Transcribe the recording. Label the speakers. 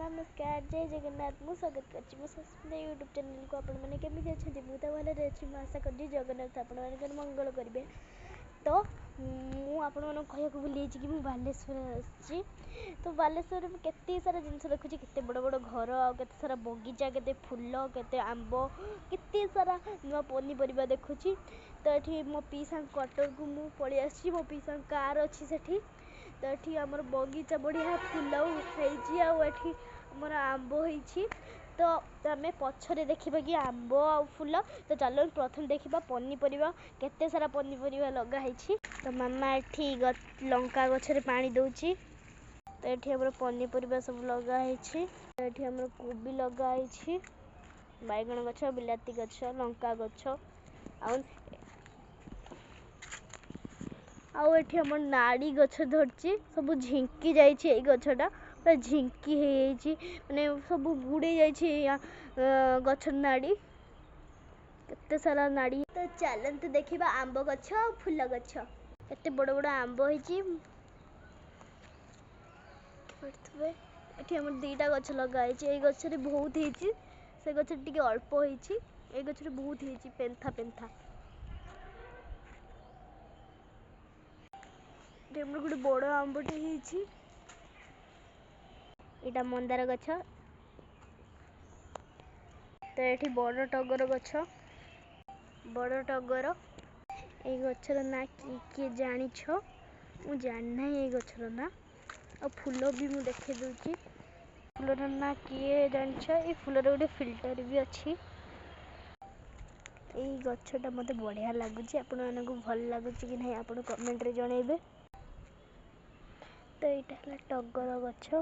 Speaker 1: नमस्कार जय जगन्नाथ मु स्वागत करछि मो सस्मिता यूट्यूब चैनल को आपण माने केमिति अछंती मु त भले अछि मु आशा करछि जगन्नाथ आपण माने मंगल करिवे। तो मु आपण माने कहया को भूली कि मु बालेश्वर आछि। तो बालेश्वर में केते सारा जिंस देखुछि केते बड़ बड़ घर आ केते सारा बगीचा केते फूल केते आंबो केते सारा नुवा पनी परिबा देखुछि। तो एठी मो पीसा क्वार्टर को मु पळि आछि मो पीसा कार अछि सेठी। तो ये आमर बगीचा बढ़िया फूल होती आठी आमर आंब हो तो आम पछरे देखा कि आंब आ फूल। तो चलो प्रथम देखा पनीपरिया केते सारा पनीपरिया लगाई। तो मामा एठी लंका गछरे पानी दउची। तो ये आमर पनीपरिया सब लगाई। तो ये आमर कोबी लगाई बैगन गछ बिलाती गछ लंका गछ आठी आम नाड़ी गछ धरची सब झिंकी जाइए गछटा पूरा झिंकी माने सब गुड़े जाइए गछ नाड़ी केते सारा नाड़ी। तो चलते देखा आंब गछ फूल गछ केते बड़ बड़ आंब होती। आम दीटा गछ लगाई गचरे बहुत होती से गचर टी अल्प होती ए गचरे बहुत होती पेंथा पेंथा। गोटे बड़ आंबटे इटा मंदार गछ। तो ये बड़ टगर गछ बड़ टगर ये गचर ना किए जानी मु जाना ये गचर ना आ फूल भी मु देखे दूची फूलर ना किए जान ये फूलर गोटे फिल्टर भी अच्छी। यही गछटा मत बढ़िया लगुच आपण भल लगुच कि नहीं आप कमेंट रे जनइबे। तो यहाँ टगर गछ।